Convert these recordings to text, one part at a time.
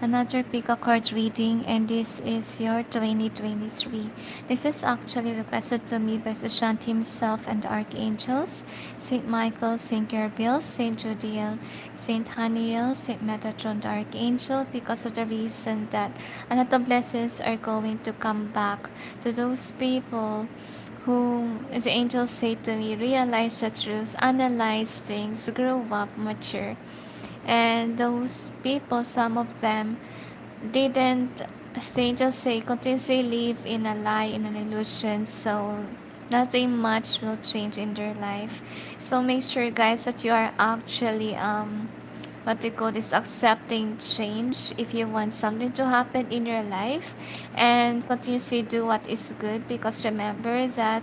another pick a card reading, and this is your 2023. This is actually requested to me by Sushant himself and the Archangels, Saint Michael, Saint Gabriel, Saint Judiel, Saint Haniel, Saint Metatron the Archangel, because of the reason that a lot of blessings are going to come back to those people whom the angels say to me, realize the truth, analyze things, grow up, mature. And those people, some of them didn't, they just say continuously live in a lie, in an illusion, so nothing much will change in their life. So make sure guys that you are actually what you call this, accepting change if you want something to happen in your life, and continuously do what is good, because remember that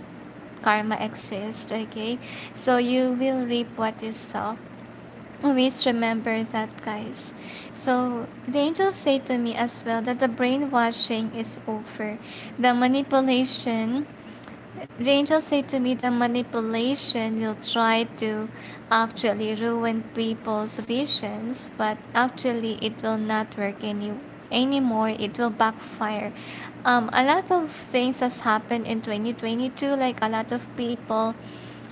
karma exists. Okay, so you will reap what you sow. Always remember that, guys. So the angels say to me as well that the brainwashing is over. The manipulation, the angels say to me the manipulation will try to actually ruin people's visions, but actually it will not work anymore. It will backfire. A lot of things has happened in 2022, like a lot of people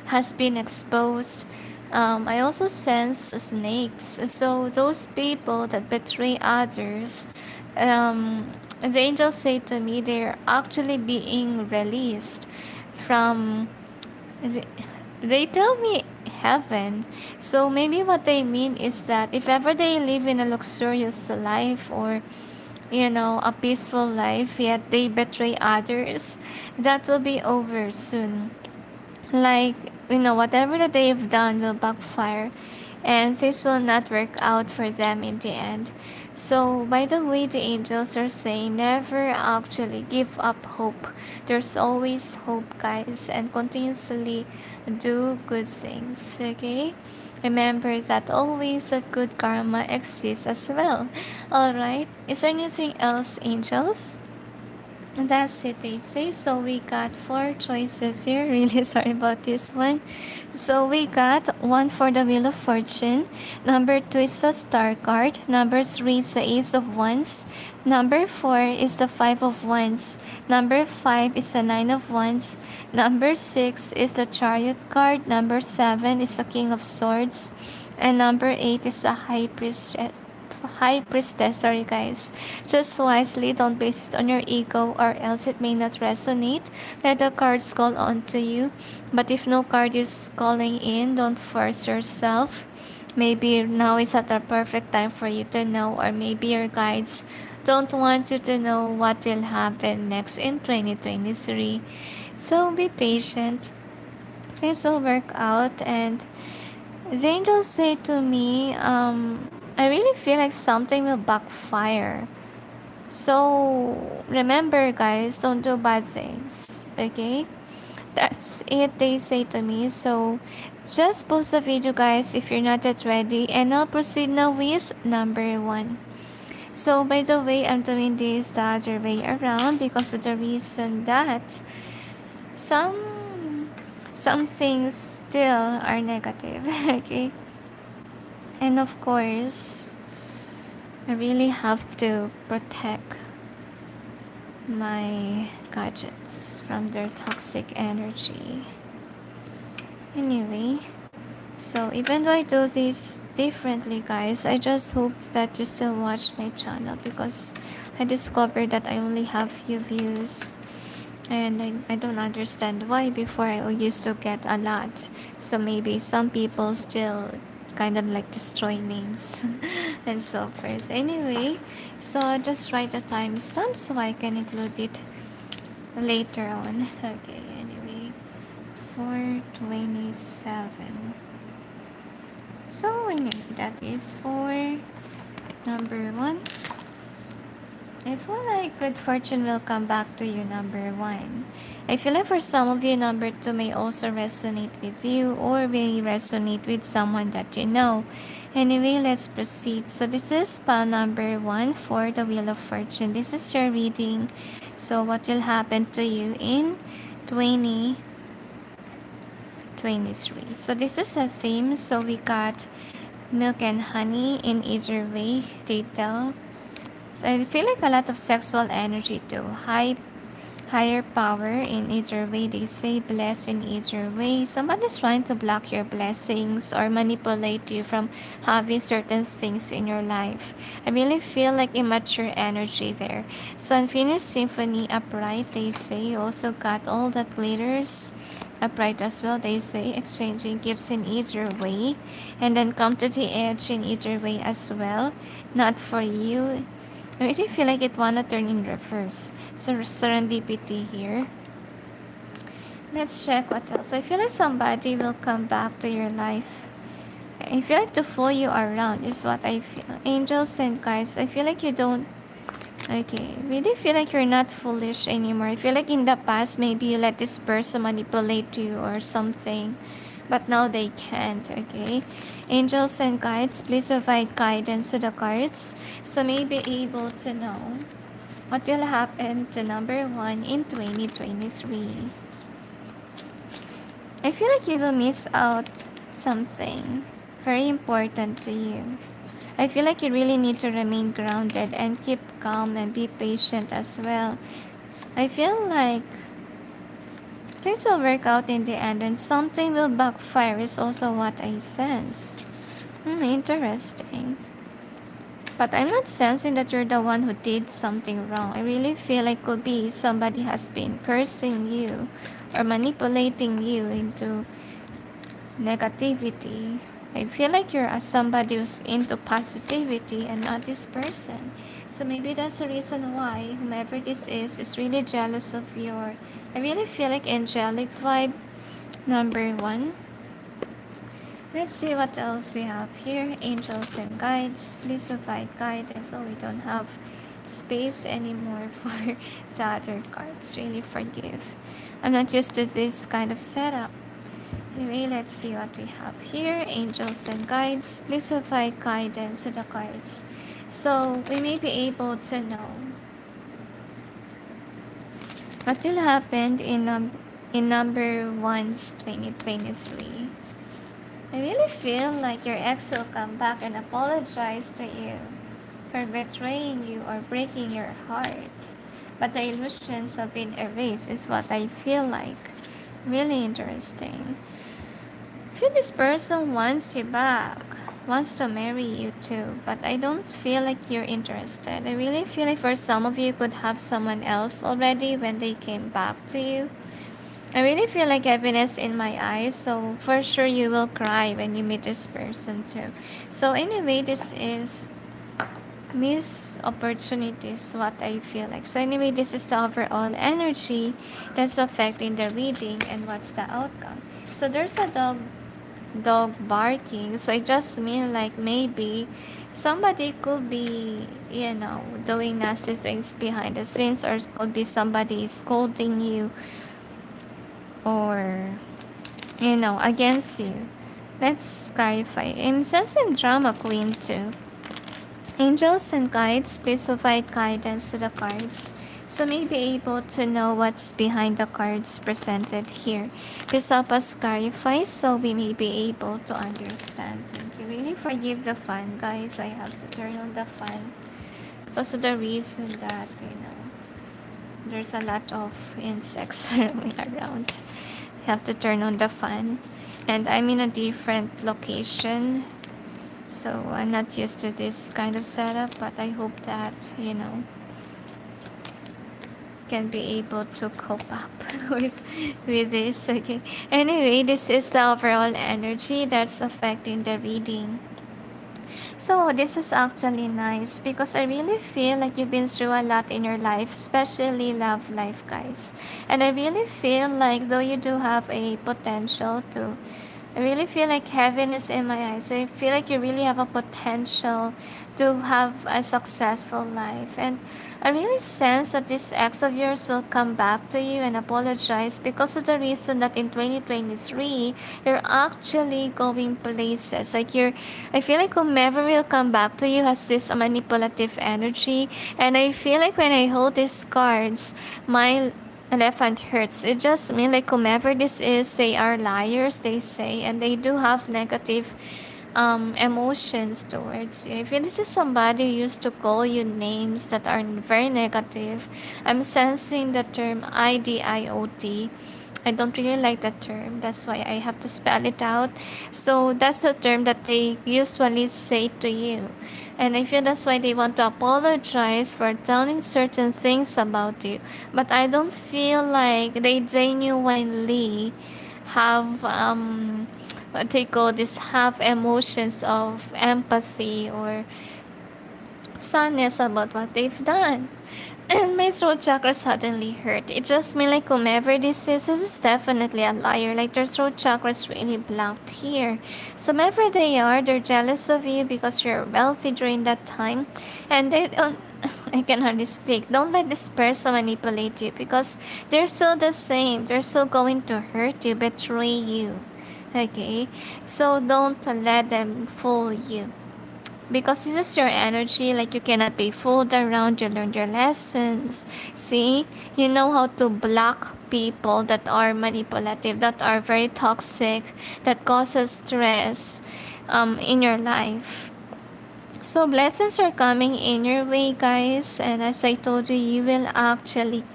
has been exposed. I also sense snakes. So those people that betray others, the angels say to me they're actually being released from. The, they tell me heaven. So maybe what they mean is that if ever they live in a luxurious life, or a peaceful life, yet they betray others, that will be over soon. Like, whatever that they've done will backfire, and this will not work out for them in the end. So by the way, the angels are saying never actually give up hope. There's always hope, guys, and continuously do good things. Okay, remember that always that good karma exists as well. All right, is there anything else, angels? That's it, they say. So we got four choices here. Really sorry about this one. So we got one for the Wheel of Fortune. Number two is the Star card. Number three is the Ace of Wands. Number four is the Five of Wands. Number five is the Nine of Wands. Number six is the Chariot card. Number seven is the King of Swords. And number eight is the High Priestess. Sorry, guys. Just wisely, don't base it on your ego, or else it may not resonate. Let the cards call on to you. But if no card is calling in, don't force yourself. Maybe now is not the perfect time for you to know, or maybe your guides don't want you to know what will happen next in 2023. So be patient. Things will work out, and the angels say to me, I really feel like something will backfire. So remember, guys, don't do bad things. Okay? That's it, they say to me. So just post the video, guys, if you're not yet ready. And I'll proceed now with number one. So by the way, I'm doing this the other way around because of the reason that some things still are negative. Okay? And of course, I really have to protect my gadgets from their toxic energy. Anyway, so even though I do this differently, guys, I just hope that you still watch my channel, because I discovered that I only have few views, and I don't understand why. Before I used to get a lot. So maybe some people still kind of like destroy names and so forth. Anyway, so I'll just write the timestamp so I can include it later on. Okay, anyway, 427. So anyway, that is for number one. I feel like good fortune will come back to you, number one. I feel like for some of you, number two may also resonate with you, or may resonate with someone that you know. Anyway, let's proceed. So this is pile number one for the Wheel of Fortune. This is your reading. So what will happen to you in 2023? So this is a theme. So we got milk and honey in either way, they tell. So I feel like a lot of sexual energy too. Higher power in either way. They say bless in either way. Somebody's trying to block your blessings or manipulate you from having certain things in your life. I really feel like immature energy there. So Unfinished Symphony upright, they say you also got all that glitters upright as well. They say exchanging gifts in either way, and then come to the edge in either way as well. Not for you. I really feel like it wanna turn in reverse. So serendipity here. Let's check what else. I feel like somebody will come back to your life. I feel like to fool you around is what I feel. Angels and guides, I feel like you don't. Okay, really feel like you're not foolish anymore. I feel like in the past maybe you let this person manipulate you or something, but now they can't. Okay, angels and guides, please provide guidance to the cards so may be able to know what will happen to number one in 2023. I feel like you will miss out something very important to you. I feel like you really need to remain grounded and keep calm and be patient as well. I feel like things will work out in the end and something will backfire is also what I sense. Interesting. But I'm not sensing that you're the one who did something wrong. I really feel like could be somebody has been cursing you or manipulating you into negativity. I feel like you're somebody who's into positivity and not this person. So maybe that's the reason why whomever this is really jealous of your. I really feel like angelic vibe. Number one. Let's see what else we have here. Angels and guides. Please provide guidance. Oh, we don't have space anymore for the other cards. Really forgive. I'm not used to this kind of setup. Anyway, let's see what we have here. Angels and guides. Please provide guidance to the cards. So we may be able to know what will happen in number one's 2023. I really feel like your ex will come back and apologize to you for betraying you or breaking your heart. But the illusions have been erased is what I feel like. Really interesting. I feel this person wants you back, wants to marry you too, but I don't feel like you're interested. I really feel like for some of you could have someone else already when they came back to you. I really feel like happiness in my eyes, so for sure you will cry when you meet this person too. So anyway, this is missed opportunities, what I feel like. So anyway, this is the overall energy that's affecting the reading and what's the outcome. So there's a dog barking, so I just mean like maybe somebody could be doing nasty things behind the scenes, or could be somebody scolding you or against you. Let's clarify. I'm sensing drama queen too. Angels and guides, please provide guidance to the cards so may be able to know what's behind the cards presented here. Please help us clarify so we may be able to understand. Thank you. Really forgive the fan, guys. I have to turn on the fan because of the reason that, there's a lot of insects roaming around. I have to turn on the fan. And I'm in a different location, so I'm not used to this kind of setup, but I hope that, can be able to cope up with this. Okay. Anyway, this is the overall energy that's affecting the reading. So this is actually nice because I really feel like you've been through a lot in your life, especially love life, guys. And I really feel like though you do have a potential to, I really feel like heaven is in my eyes. So I feel like you really have a potential to have a successful life. And I really sense that this ex of yours will come back to you and apologize because of the reason that in 2023, you're actually going places. I feel like whomever will come back to you has this manipulative energy. And I feel like when I hold these cards, my elephant hurts. It just means like whomever this is, they are liars, they say, and they do have negative emotions towards you. If this is somebody who used to call you names that are very negative, I'm sensing the term IDIOT. I don't really like that term. That's why I have to spell it out. So that's a term that they usually say to you. And I feel that's why they want to apologize for telling certain things about you. But I don't feel like they genuinely have what they call this, have emotions of empathy or sadness about what they've done. And my throat chakra suddenly hurt. It just means like whomever this is definitely a liar. Like their throat chakra is really blocked here. So whomever they are, they're jealous of you because you're wealthy during that time. And they don't, I can hardly speak. Don't let this person manipulate you because they're still the same. They're still going to hurt you, betray you. Okay? So don't let them fool you because this is your energy. Like you cannot be fooled around. You learned your lessons. See, you know how to block people that are manipulative, that are very toxic, that causes stress in your life. So blessings are coming in your way, guys, and as I told you, you will actually,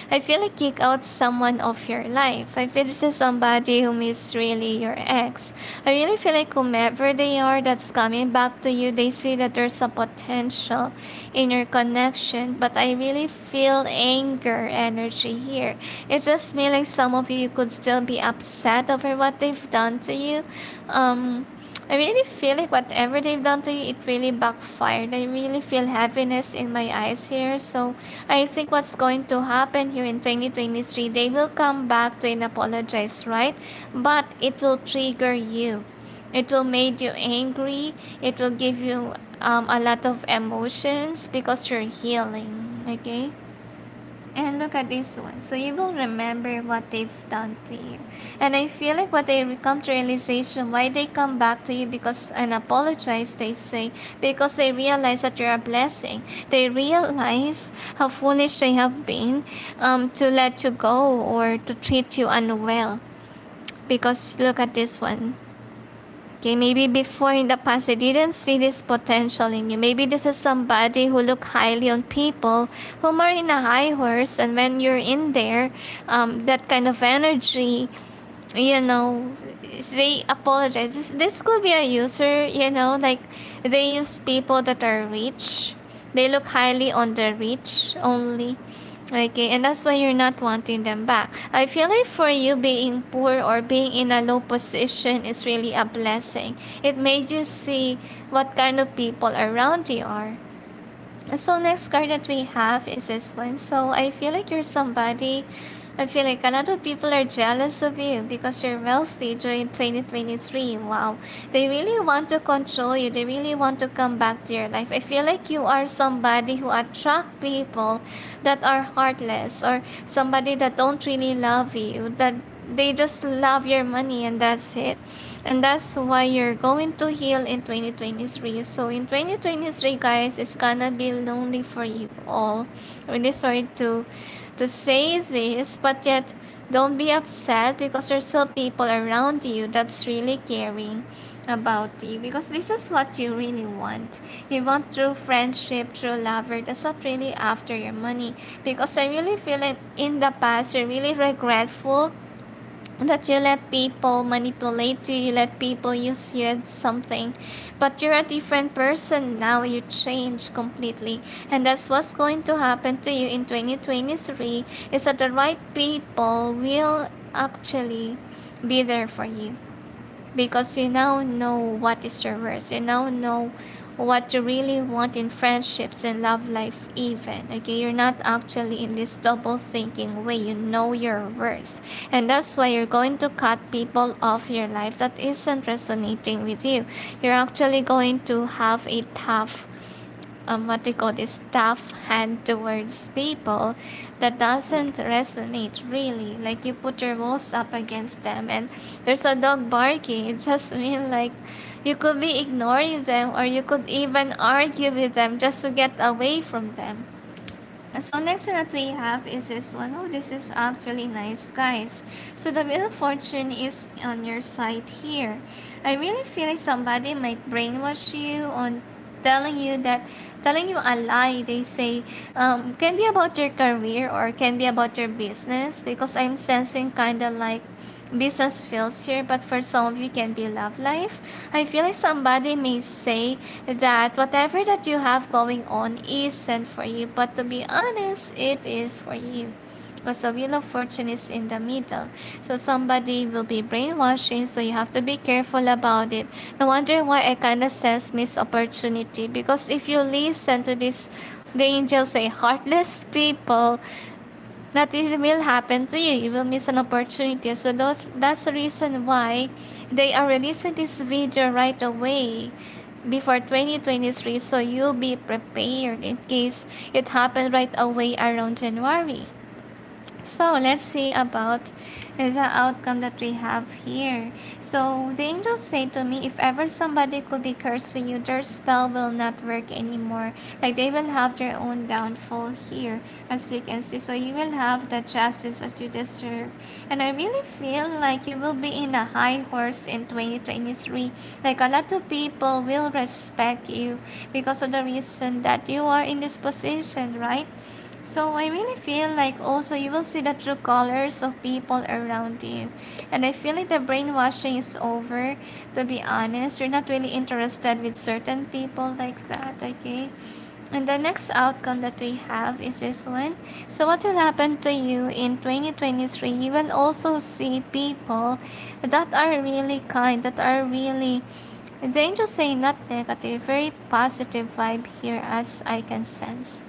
I feel like, kick out someone of your life. I feel this is somebody whom is really your ex. I really feel like whomever they are that's coming back to you, they see that there's a potential in your connection. But I really feel anger energy here. It just means like some of you could still be upset over what they've done to you. I really feel like whatever they've done to you, it really backfired. I really feel heaviness in my eyes here. So I think what's going to happen here in 2023, they will come back to and apologize, right? But it will trigger you. It will make you angry. It will give you a lot of emotions because you're healing. Okay? And look at this one. So you will remember what they've done to you. And I feel like what they come to realization, why they come back to you because and apologize, they say, because they realize that you're a blessing. They realize how foolish they have been to let you go or to treat you unwell. Because look at this one. Okay, maybe before in the past they didn't see this potential in you. Maybe this is somebody who look highly on people who are in a high horse, and when you're in there, that kind of energy, you know, they apologize. This could be a user, you know, like they use people that are rich. They look highly on the rich only. Okay, and that's why you're not wanting them back. I feel like for you, being poor or being in a low position is really a blessing. It made you see what kind of people around you are. So next card that we have is this one. So I feel like you're somebody, I feel like a lot of people are jealous of you because you're wealthy during 2023. Wow. They really want to control you. They really want to come back to your life. I feel like you are somebody who attract people that are heartless or somebody that don't really love you, that they just love your money and that's it. And that's why you're going to heal in 2023. So in 2023, guys, it's gonna be lonely for you all. Really sorry to say this, but yet don't be upset because there's still people around you that's really caring about you, because this is what you really want. You want true friendship, true lover that's not really after your money, because I really feel like in the past you're really regretful that you let people manipulate you, you let people use you as something. But you're a different person now, you changed completely. And that's what's going to happen to you in 2023, is that the right people will actually be there for you. Because you now know what is your worth. You now know what you really want in friendships and love life even. Okay, you're not actually in this double thinking way. You know your worth. And that's why you're going to cut people off your life that isn't resonating with you. You're actually going to have a tough what they call this tough hand towards people that doesn't resonate really. Like you put your walls up against them and there's a dog barking. It just means like you could be ignoring them or you could even argue with them just to get away from them. So next that we have is this one. Oh, this is actually nice, guys. So the wheel of fortune is on your side here. I really feel like somebody might brainwash you on telling you a lie. They say can be about your career or can be about your business, because I'm sensing kind of like business feels here, but for some of you can be love life. I feel like somebody may say that whatever that you have going on isn't for you, but to be honest, it is for you. Because the wheel of fortune is in the middle. So somebody will be brainwashing, so you have to be careful about it. No wonder why I kind of sense missed opportunity. Because if you listen to this, the angels say, heartless people, that it will happen to you. You will miss an opportunity. So that's the reason why they are releasing this video right away before 2023, so you'll be prepared in case it happens right away around January. So let's see about the outcome that we have here. So the angels say to me, if ever somebody could be cursing you, their spell will not work anymore. Like they will have their own downfall here, as you can see. So you will have the justice that you deserve. And I really feel like you will be in a high horse in 2023. Like a lot of people will respect you because of the reason that you are in this position, right? So I really feel like also you will see the true colors of people around you. And I feel like the brainwashing is over, to be honest. You're not really interested with certain people like that, okay? And the next outcome that we have is this one. So what will happen to you in 2023? You will also see people that are really kind, that are really, the angels say not negative, very positive vibe here as I can sense.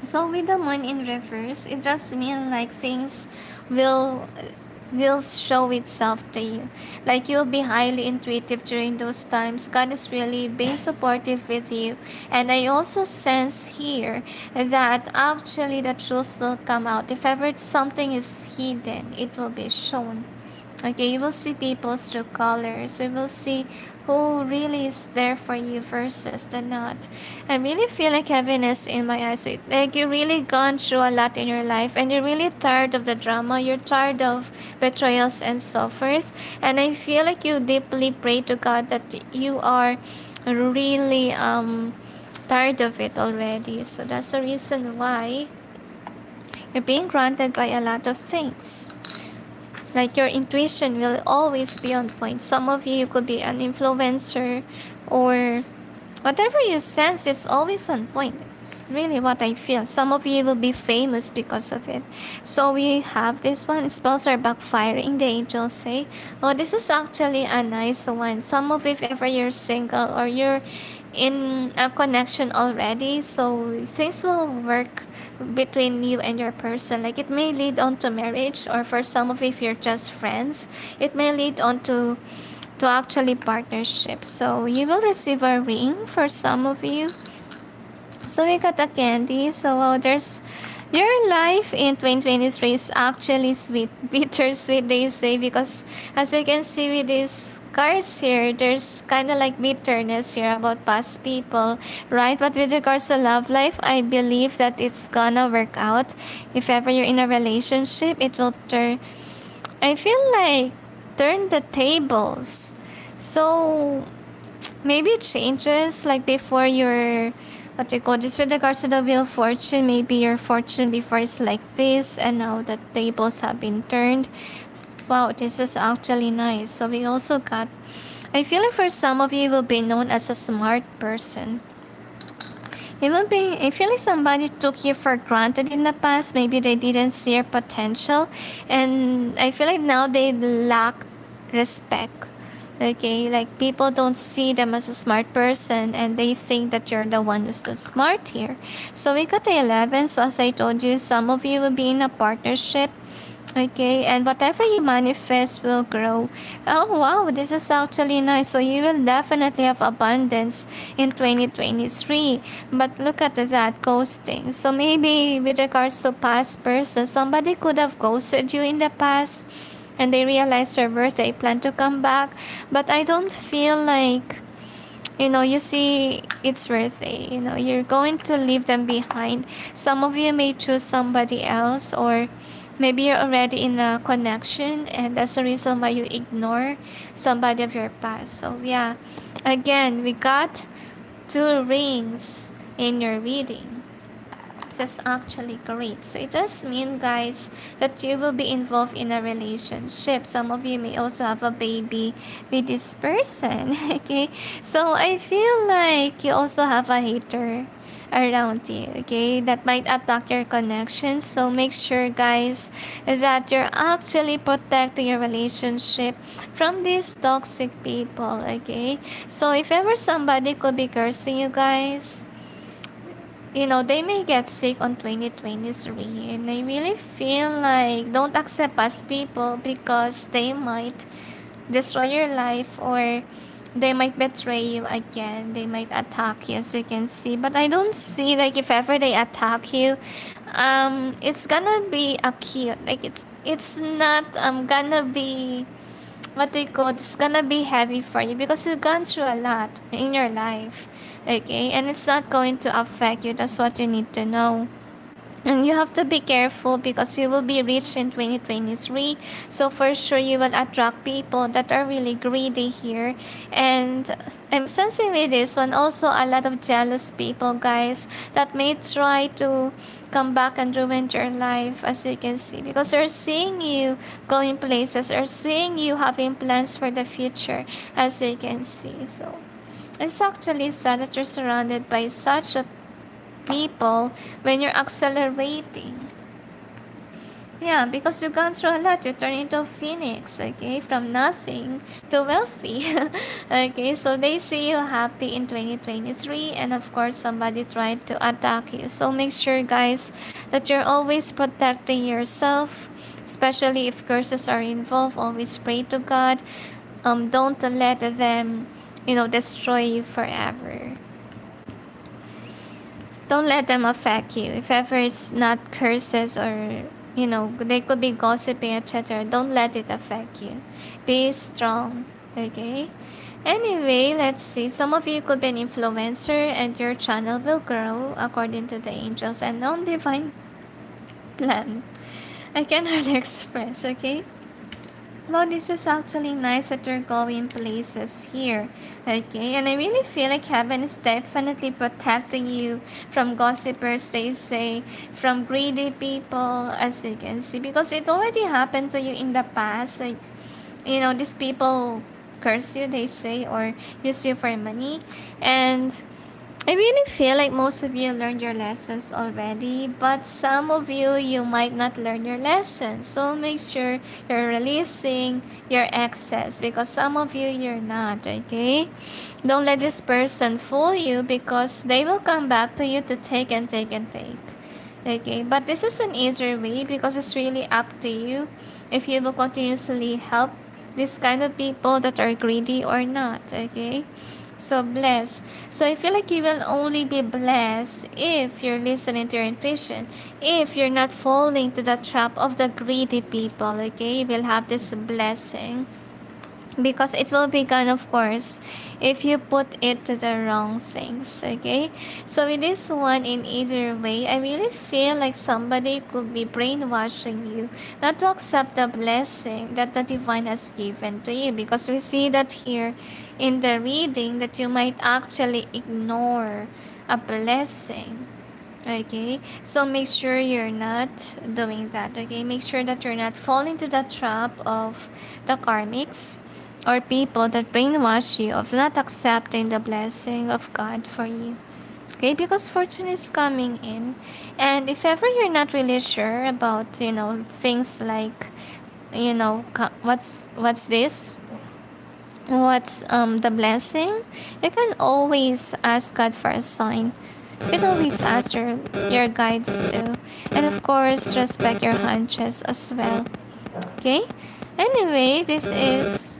So with the moon in reverse, it just means like things will will show itself to you. Like you'll be highly intuitive during those times. God is really being supportive with you. And I also sense here that actually the truth will come out. If ever something is hidden, it will be shown. Okay, you will see people's true colors. You will see who really is there for you versus the not. I really feel like heaviness in my eyes. Like you really gone through a lot in your life and you're really tired of the drama. You're tired of betrayals and so forth. And I feel like you deeply pray to God that you are really tired of it already. So that's the reason why you're being granted by a lot of things. Like your intuition will always be on point. Some of you could be an influencer or whatever you sense, it's always on point. It's really what I feel. Some of you will be famous because of it. So we have this one. Spells are backfiring, the angels say. Oh, this is actually a nice one. Some of you, if ever you're single or you're in a connection already, so things will work between you and your person. Like it may lead on to marriage, or for some of you, if you're just friends, it may lead on to actually partnership. So you will receive a ring for some of you. So we got a candy. So there's your life in 2023 is actually sweet, bittersweet they say, because as you can see with these cards here, there's kind of like bitterness here about past people, right? But with regards to love life, I believe that it's gonna work out. If ever you're in a relationship, it will turn, I feel like, turn the tables. So maybe changes like before your, what you call this, with regards to the wheel of fortune, maybe your fortune before is like this and now the tables have been turned. Wow, this is actually nice. So we also got, I feel like for some of you will be known as a smart person. It will be, I feel like somebody took you for granted in the past. Maybe they didn't see your potential, and I feel like now they lack respect. Okay, like people don't see them as a smart person and they think that you're the one who's the smart here. So we got the 11. So as I told you, some of you will be in a partnership. Okay, and whatever you manifest will grow. Oh wow, this is actually nice. So you will definitely have abundance in 2023. But look at that ghosting. So maybe with regards to past person, somebody could have ghosted you in the past and they realize their worth, they plan to come back. But I don't feel like you see it's worth it. You're going to leave them behind. Some of you may choose somebody else, or maybe you're already in a connection, and that's the reason why you ignore somebody of your past. So yeah, again, we got two rings in your reading. This is actually great. So it just means, guys, that you will be involved in a relationship. Some of you may also have a baby with this person. Okay, so I feel like you also have a hater around you, okay, that might attack your connections. So make sure, guys, that you're actually protecting your relationship from these toxic people. Okay, so if ever somebody could be cursing you, guys, they may get sick on 2023, and I really feel like don't accept as people, because they might destroy your life, or they might betray you again. They might attack you, as you can see. But I don't see, like, if ever they attack you, it's gonna be acute. Like, it's not gonna be, what do you call, it's gonna be heavy for you, because you've gone through a lot in your life. Okay, and it's not going to affect you. That's what you need to know. And you have to be careful, because you will be rich in 2023. So for sure you will attract people that are really greedy here. And I'm sensing with this one also a lot of jealous people, guys, that may try to come back and ruin your life, as you can see, because they're seeing you going places, or seeing you having plans for the future, as you can see. So it's actually sad that you're surrounded by such a people when you're accelerating. Yeah, because you've gone through a lot. You turn into a phoenix, okay? From nothing to wealthy. Okay, so they see you happy in 2023, and of course, somebody tried to attack you. So make sure, guys, that you're always protecting yourself, especially if curses are involved. Always pray to God. Don't let them, destroy you forever. Don't let them affect you. If ever it's not curses, or they could be gossiping, etc., don't let it affect you. Be strong. Okay, anyway, let's see. Some of you could be an influencer, and your channel will grow according to the angels and non-divine plan. I can hardly express. Okay, well, this is actually nice that you're going places here. Okay, and I really feel like heaven is definitely protecting you from gossipers, they say, from greedy people, as you can see, because it already happened to you in the past. Like, these people curse you, they say, or use you for money. And I really feel like most of you learned your lessons already, but some of you might not learn your lessons. So make sure you're releasing your excess, because some of you're not, okay? Don't let this person fool you, because they will come back to you to take and take and take. Okay, but this is an easier way, because it's really up to you if you will continuously help this kind of people that are greedy or not, okay? So blessed. So I feel like you will only be blessed if you're listening to your intuition. If you're not falling to the trap of the greedy people, okay? You will have this blessing, because it will be gone, of course, if you put it to the wrong things. Okay, so with this one, in either way, I really feel like somebody could be brainwashing you not to accept the blessing that the divine has given to you, because we see that here in the reading, that you might actually ignore a blessing. Okay, so make sure you're not doing that. Okay, make sure that you're not falling to the trap of the karmics, or people that brainwash you of not accepting the blessing of God for you. Okay, because fortune is coming in. And if ever you're not really sure about, things like, what's this? What's the blessing? You can always ask God for a sign. You can always ask your guides too. And of course, respect your hunches as well. Okay? Anyway, this is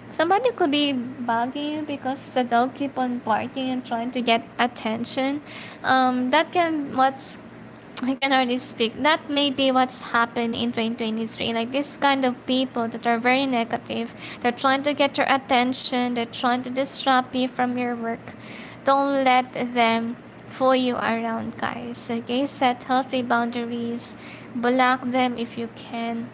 somebody could be bugging you, because the dog keep on barking and trying to get attention. That can what's I can hardly speak. That may be what's happened in 2023. Like this kind of people that are very negative. They're trying to get your attention. They're trying to disrupt you from your work. Don't let them fool you around, guys. Okay? Set healthy boundaries. Block them if you can,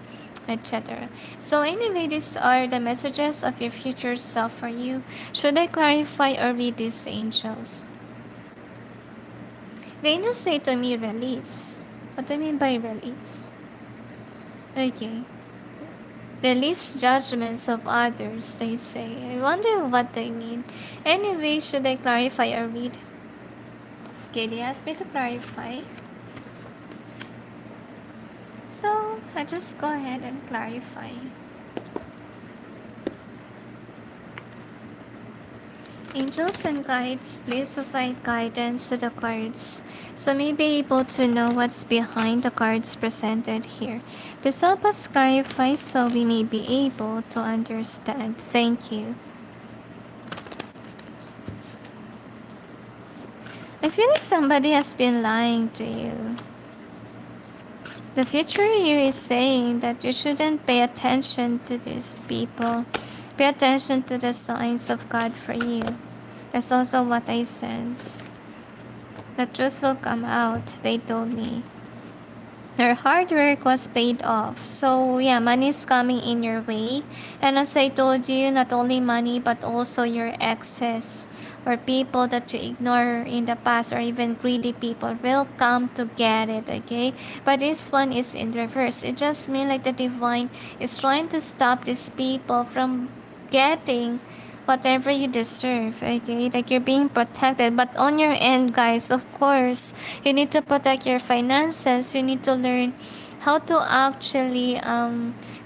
etc. So anyway, these are the messages of your future self for you. Should I clarify or read these angels? The angels say to me, release. What do you mean by release? Okay. Release judgments of others, they say. I wonder what they mean. Anyway, should I clarify or read? Okay, they asked me to clarify. So, I just go ahead and clarify. Angels and guides, please provide guidance to the cards so may be able to know what's behind the cards presented here. Please help us clarify so we may be able to understand. Thank you. I feel like somebody has been lying to you. The future you is saying that you shouldn't pay attention to these people. Pay attention to the signs of God for you. That's also what I sense. The truth will come out, they told me. Your hard work was paid off. So yeah, money is coming in your way. And as I told you, not only money but also your exes or people that you ignore in the past or even greedy people will come to get it, okay? But this one is in reverse. It just means like the divine is trying to stop these people from getting whatever you deserve, okay? Like you're being protected. But on your end, guys, of course, you need to protect your finances. You need to learn how to actually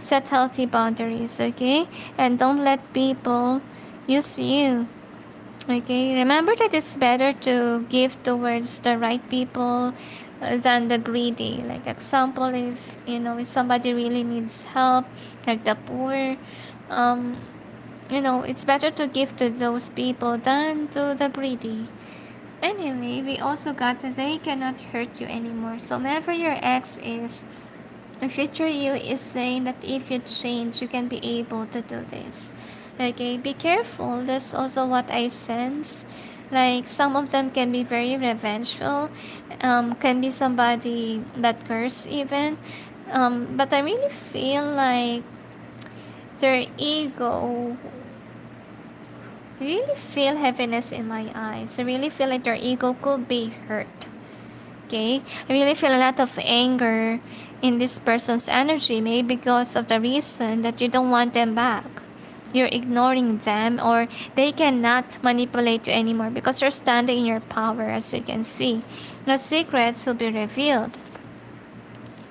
set healthy boundaries, okay? And don't let people use you. Okay, remember that it's better to give towards the right people than the greedy. Like example, if if somebody really needs help, like the poor, um, it's better to give to those people than to the greedy. Anyway, we also got that they cannot hurt you anymore. So whoever your ex is, a future you is saying that if you change, you can be able to do this. Okay, be careful. That's also what I sense. Like some of them can be very revengeful, can be somebody that curse even. But I really feel like their ego. I really feel heaviness in my eyes. I really feel like their ego could be hurt. Okay? I really feel a lot of anger in this person's energy, maybe because of the reason that you don't want them back. You're ignoring them or they cannot manipulate you anymore because you're standing in your power, as you can see. The secrets will be revealed.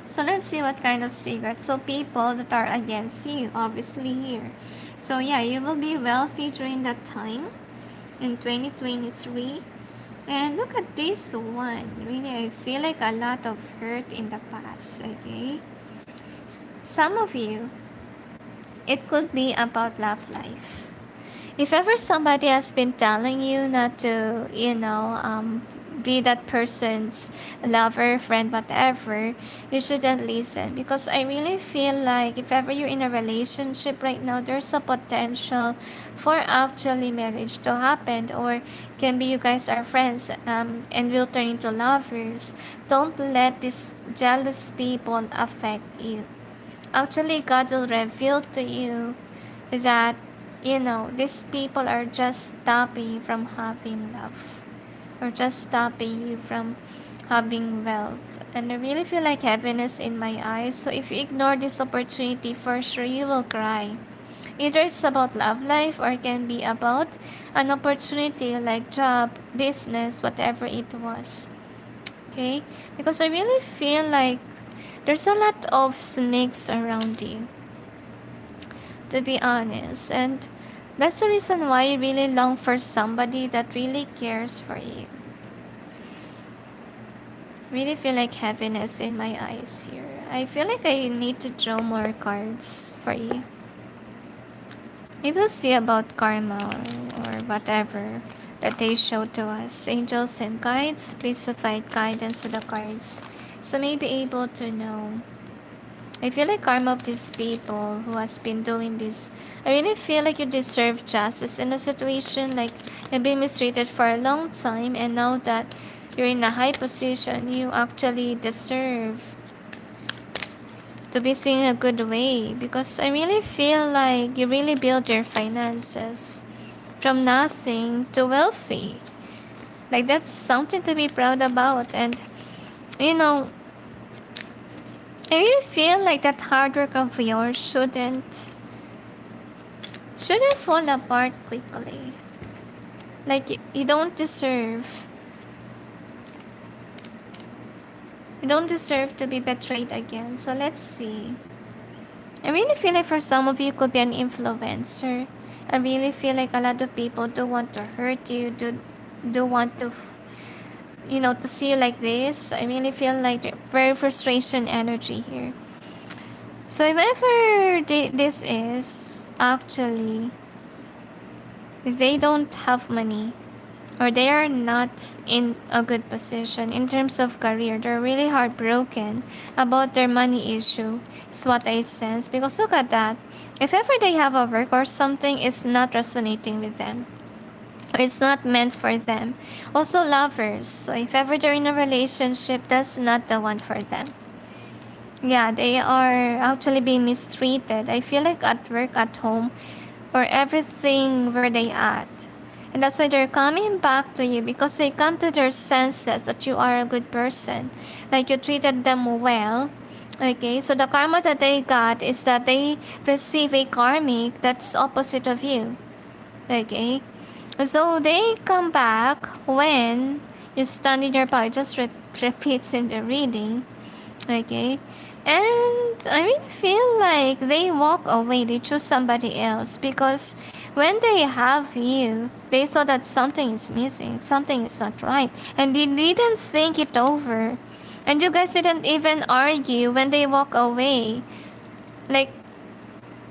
So let's see what kind of secrets. So people that are against you, obviously here. So yeah, you will be wealthy during that time in 2023. And look at this one. Really, I feel like a lot of hurt in the past, okay? Some of you, it could be about love life. If ever somebody has been telling you not to, be that person's lover, friend, whatever, you shouldn't listen. Because I really feel like if ever you're in a relationship right now, there's a potential for actually marriage to happen, or can be you guys are friends and will turn into lovers. Don't let these jealous people affect you. Actually, God will reveal to you that these people are just stopping you from having love or just stopping you from having wealth. And I really feel like heaviness in my eyes. So if you ignore this opportunity, for sure you will cry. Either it's about love life or it can be about an opportunity like job, business, whatever it was. Okay? Because I really feel like there's a lot of snakes around you, to be honest. And that's the reason why you really long for somebody that really cares for you. Really feel like heaviness in my eyes here. I feel like I need to draw more cards for you. We will see about karma or whatever that they show to us. Angels and guides, please provide guidance to the cards So may be able to know. I feel like karma of these people who has been doing this. I really feel like you deserve justice in a situation. Like you've been mistreated for a long time, and now that you're in a high position, you actually deserve to be seen in a good way. Because I really feel like you really build your finances from nothing to wealthy. Like that's something to be proud about. And you know, I really feel like that hard work of yours shouldn't fall apart quickly. Like you don't deserve to be betrayed again. So let's see. I really feel like for some of you could be an influencer. I really feel like a lot of people do want to hurt you, do want to to see you like this. I really feel like very frustration energy here. So if ever this is actually they don't have money or they are not in a good position in terms of career, they're really heartbroken about their money issue, is what I sense. Because look at that. If ever they have a work or something, it's not resonating with them. Or it's not meant for them. Also lovers. So if ever they're in a relationship, that's not the one for them. Yeah, they are actually being mistreated. I feel like at work, at home, or everything where they at. And that's why they're coming back to you because they come to their senses that you are a good person. Like you treated them well. Okay, so the karma that they got is that they receive a karmic that's opposite of you. Okay, so they come back when you stand in your power. Just repeats in the reading. Okay, and I really feel like they walk away, they choose somebody else because when they have you, they saw that something is missing, something is not right, and they didn't think it over. And you guys didn't even argue when they walk away. Like,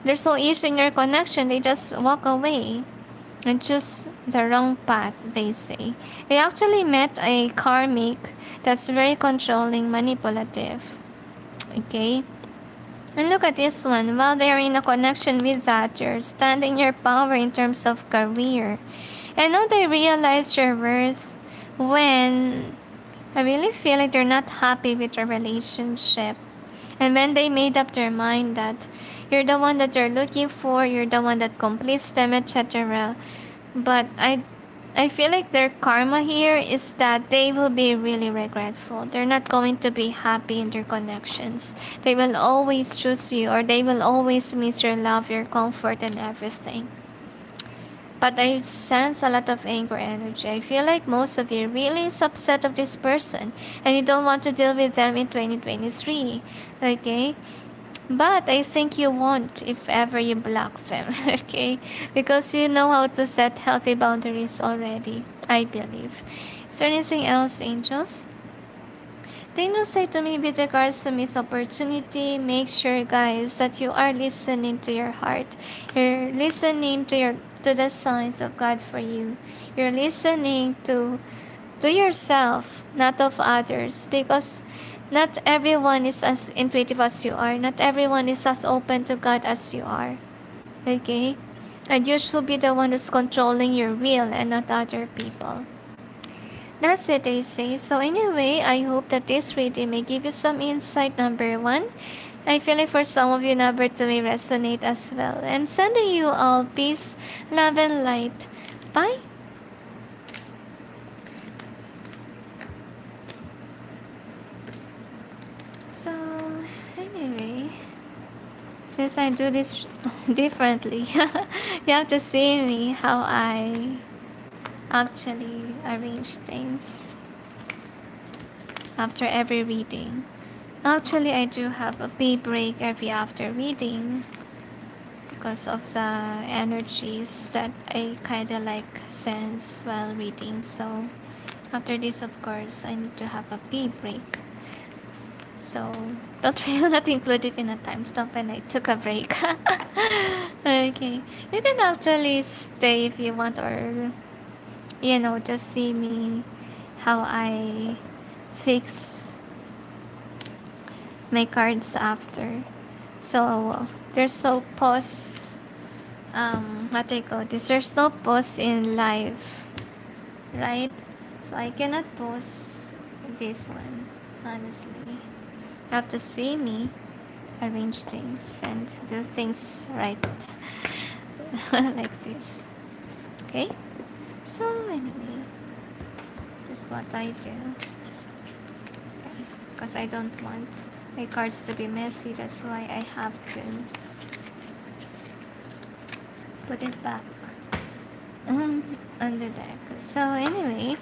there's no issue in your connection, they just walk away and choose the wrong path, they say. They actually met a karmic that's very controlling, manipulative. Okay? And look at this one. While they're in a connection with that, you're standing your power in terms of career. And now they realize your worth when I really feel like they're not happy with your relationship. And when they made up their mind that you're the one that they're looking for, you're the one that completes them, etc. But I feel like their karma here is that they will be really regretful. They're not going to be happy in their connections. They will always choose you or they will always miss your love, your comfort, and everything. But I sense a lot of anger energy. I feel like most of you really is upset of this person and you don't want to deal with them in 2023. Okay? But I think you won't if ever you block them, okay? Because you know how to set healthy boundaries already, I believe. Is there anything else, angels? They will say to me with regards to miss opportunity, make sure guys that you are listening to your heart. You're listening to the signs of God for you. You're listening to yourself, not of others, because not everyone is as intuitive as you are. Not everyone is as open to God as you are. Okay? And you should be the one who's controlling your will and not other people. That's it, they say. So anyway, I hope that this reading may give you some insight. Number one, I feel like for some of you, number two may resonate as well. And sending you all peace, love, and light. Bye. So anyway, since I do this differently, you have to see me how I actually arrange things after every reading. Actually, I do have a pee break every after reading because of the energies that I kind of like sense while reading. So after this, of course, I need to have a pee break. So don't really not include it in a time stamp and I took a break. Okay. You can actually stay if you want or just see me how I fix my cards after. So there's no pause. What I call this? There's no pause in life, right? So I cannot pause this one. Honestly, you have to see me arrange things and do things right, like this. Okay. So anyway, this is what I do. Because I don't want my cards to be messy, that's why I have to put it back on the deck. So anyway,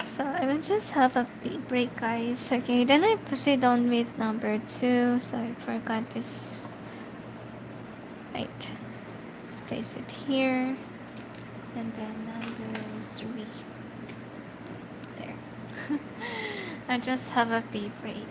so I will just have a break, guys. Okay, then I proceed on with number 2. So I forgot this. Right, let's place it here, and then number 3 there. I just have a pee break.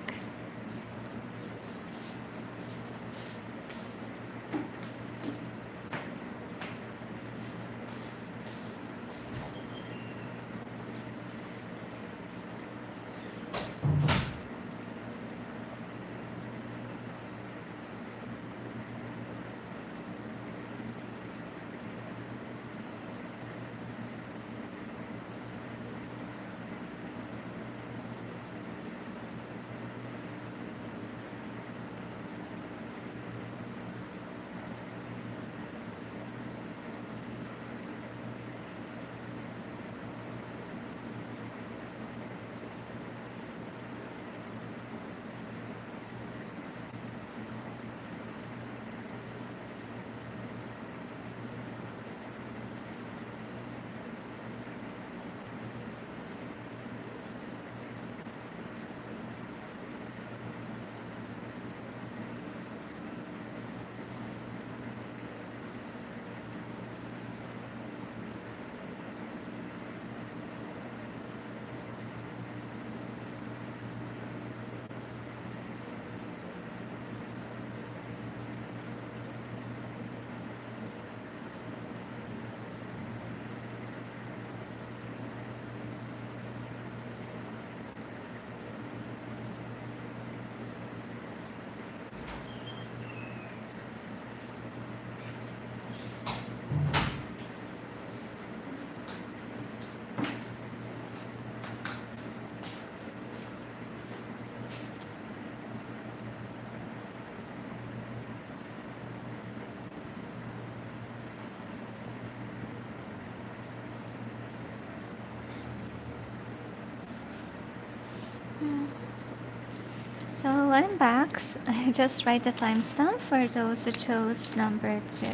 So I'm back. I just write the timestamp for those who chose number 2.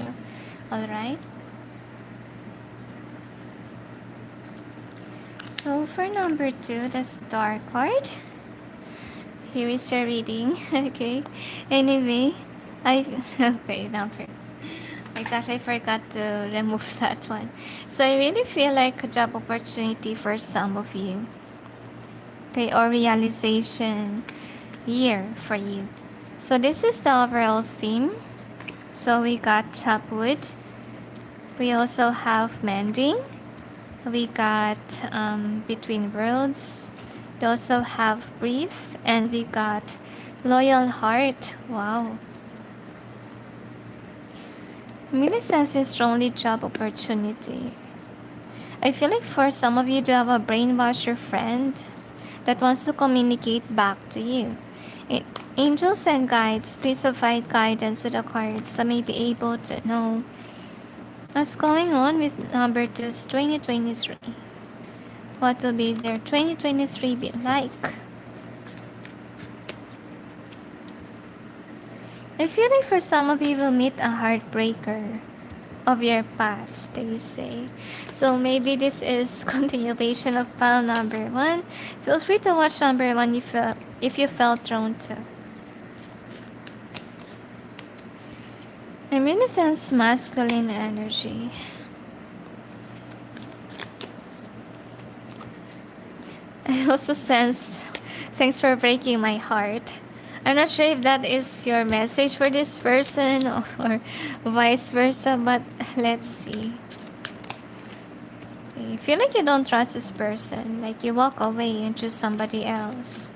Alright. So for number 2, the star card. Here is your reading. Okay. Anyway, okay, number. My gosh, I forgot to remove that one. So I really feel like a job opportunity for some of you. Okay, or realization year for you. So this is the overall theme. So we got chopwood. We also have mending. We got between worlds. We also have breathe, and we got loyal heart. Wow. Really sense is strongly job opportunity. I feel like for some of you to have a brainwasher friend that wants to communicate back to you. Angels and guides, please provide guidance to the cards so may be able to know what's going on with number 2's 2023. What will be their 2023 be like? I feel like for some of you will meet a heartbreaker of your past, they say. So maybe this is continuation of pile number 1. Feel free to watch number 1 if you felt drawn to. I really sense masculine energy. I also sense thanks for breaking my heart. I'm not sure if that is your message for this person or vice versa, but let's see. Okay. Okay, feel like you don't trust this person, like you walk away and choose somebody else.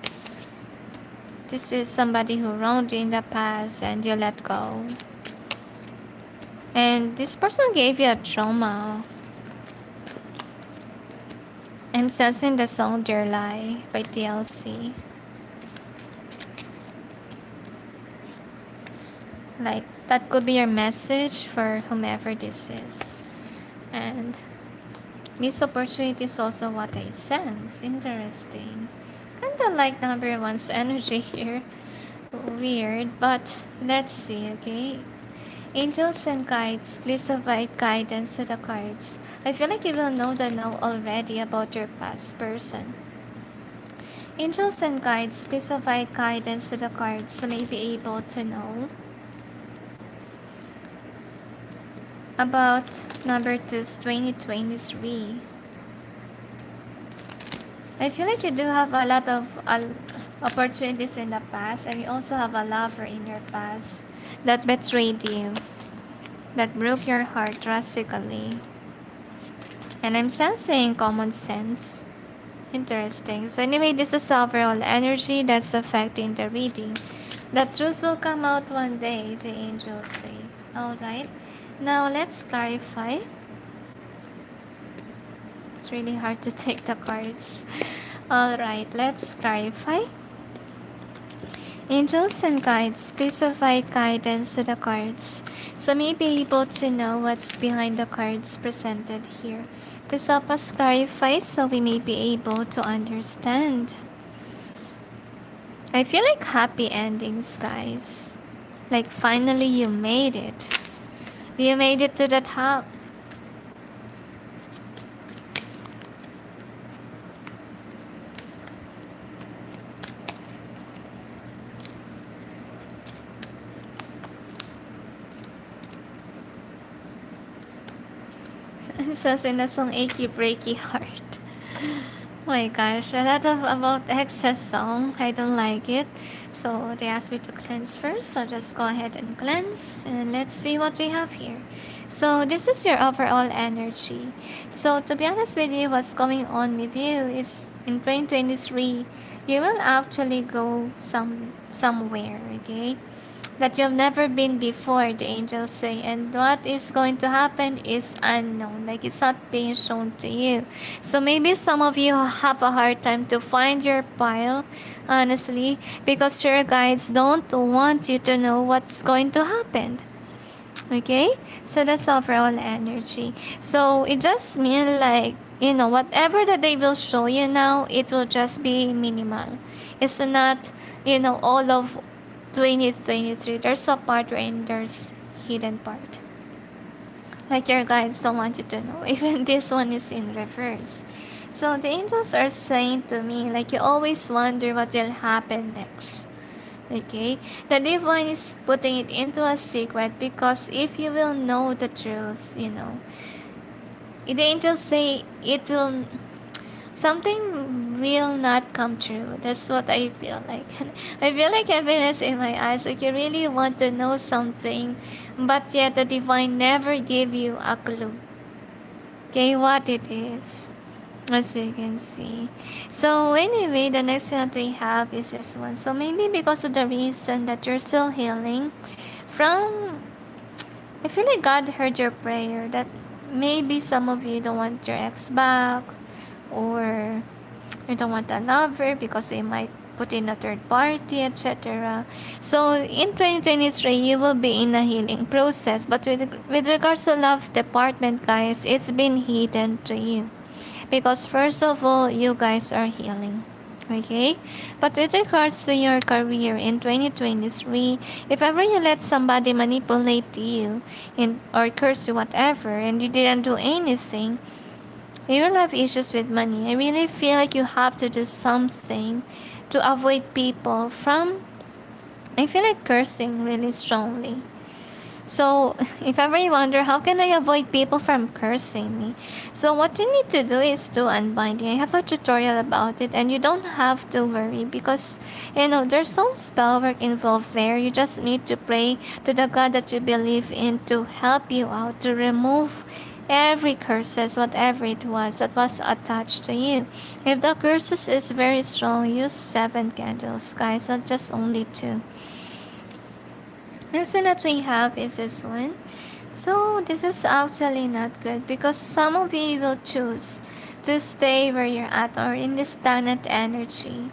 This is somebody who wronged you in the past and you let go. And this person gave you a trauma. I'm sensing the song Dear Lie by TLC. Like, that could be your message for whomever this is. And this opportunity is also what I sense. Interesting. Kinda like number one's energy here. Weird, but let's see, okay? Angels and guides, please provide guidance to the cards. I feel like you will know the now already about your past person. Angels and guides, please provide guidance to the cards so may be able to know about number 2's 2023. I feel like you do have a lot of opportunities in the past, and you also have a lover in your past that betrayed you, that broke your heart drastically. And I'm sensing common sense. Interesting. So anyway, this is overall energy that's affecting the reading. The truth will come out one day, the angels say. Alright. Now let's clarify. It's really hard to take the cards. Alright, let's clarify. Angels and guides, please provide guidance to the cards so may be able to know what's behind the cards presented here. Please help us clarify so we may be able to understand. I feel like happy endings, guys. Like finally you made it. You made it to the top. I'm so sinasong achy breaky heart. Oh my gosh, a lot of about excess song. I don't like it. So they asked me to cleanse first. So just go ahead and cleanse. And let's see what we have here. So this is your overall energy. So to be honest with you, what's going on with you is in 2023, you will actually go somewhere, okay? That you've never been before, the angels say, and what is going to happen is unknown, like it's not being shown to you. So maybe some of you have a hard time to find your pile, honestly, because your guides don't want you to know what's going to happen. Okay, so that's overall energy. So it just means like, whatever that they will show you now, it will just be minimal. It's not, all of 2023. There's a part wherein there's hidden part. Like your guides don't want you to know. Even this one is in reverse. So the angels are saying to me, like you always wonder what will happen next. Okay? The divine is putting it into a secret because if you will know the truth, the angels say it will, something will not come true. That's what I feel like. I feel like heaviness in my eyes. Like you really want to know something, but yet the divine never gave you a clue. Okay, what it is. As you can see. So anyway, the next thing that we have is this one. So maybe because of the reason that you're still healing from, I feel like God heard your prayer that maybe some of you don't want your ex back, or you don't want a lover because they might put in a third party, etc. So in 2023, you will be in a healing process. But with regards to love department, guys, it's been hidden to you. Because first of all, you guys are healing. Okay? But with regards to your career in 2023, if ever you let somebody manipulate you or curse you, whatever, and you didn't do anything, you will have issues with money. I really feel like you have to do something to avoid people from, I feel like, cursing really strongly. So, if ever you wonder, how can I avoid people from cursing me? So, what you need to do is do unbinding. I have a tutorial about it, and you don't have to worry because, there's some spell work involved there. You just need to pray to the God that you believe in to help you out, to remove every curses, whatever it was that was attached to you. If the curses is very strong, use 7 candles, guys, not just only 2. Next one that we have is this one. So this is actually not good because some of you will choose to stay where you're at or in this stagnant energy.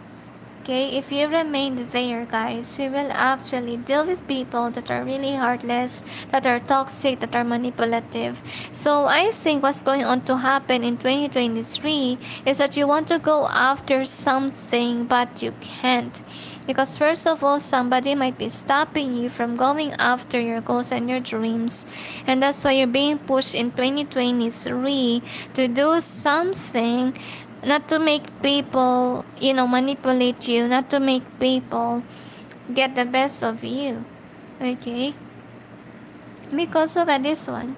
Okay, if you remain there, guys, you will actually deal with people that are really heartless, that are toxic, that are manipulative. So I think what's going on to happen in 2023 is that you want to go after something, but you can't. Because first of all, somebody might be stopping you from going after your goals and your dreams. And that's why you're being pushed in 2023 to do something, not to make people, manipulate you, not to make people get the best of you. Okay? Because of this one.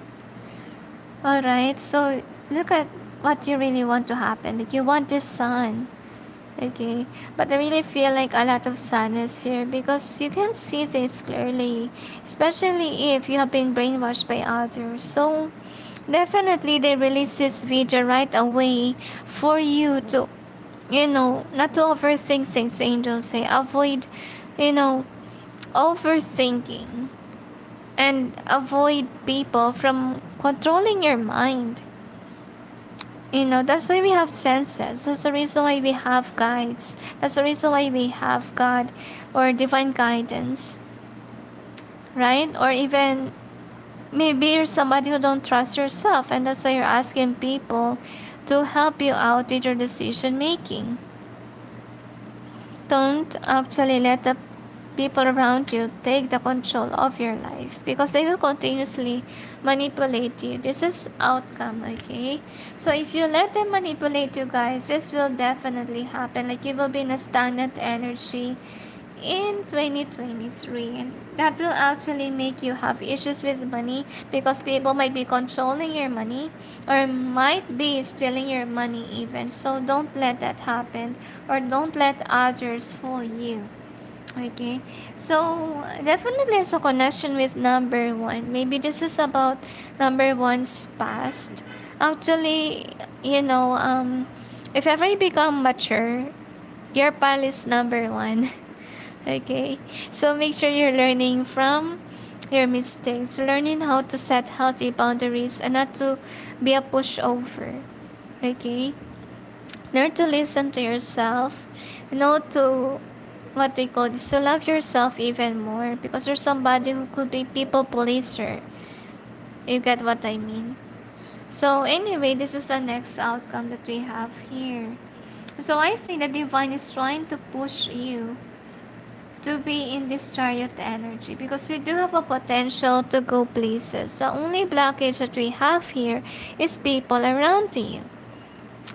Alright, so look at what you really want to happen. Like you want this sun. Okay, but I really feel like a lot of sadness here because you can see things clearly, especially if you have been brainwashed by others. So definitely they release this video right away for you to, not to overthink things. Angels say avoid, you know, overthinking, and avoid people from controlling your mind. That's why we have senses. That's the reason why we have guides. That's the reason why we have God or divine guidance. Right? Or even maybe you're somebody who don't trust yourself, and that's why you're asking people to help you out with your decision making. Don't actually let the people around you take the control of your life because they will continuously manipulate you. This is outcome, okay? So if you let them manipulate you, guys, this will definitely happen. Like you will be in a stagnant energy in 2023, and that will actually make you have issues with money because people might be controlling your money or might be stealing your money even. So don't let that happen, or don't let others fool you. Okay, so definitely there's a connection with number one. Maybe this is about number one's past. Actually, if ever you become mature, your pal is number one. Okay, so make sure you're learning from your mistakes, learning how to set healthy boundaries and not to be a pushover. Okay, learn to listen to yourself, know to what they call this, to love yourself even more because you're somebody who could be people pleaser. You get what I mean? So anyway, this is the next outcome that we have here. So I think the divine is trying to push you to be in this chariot energy because you do have a potential to go places. The only blockage that we have here is people around you.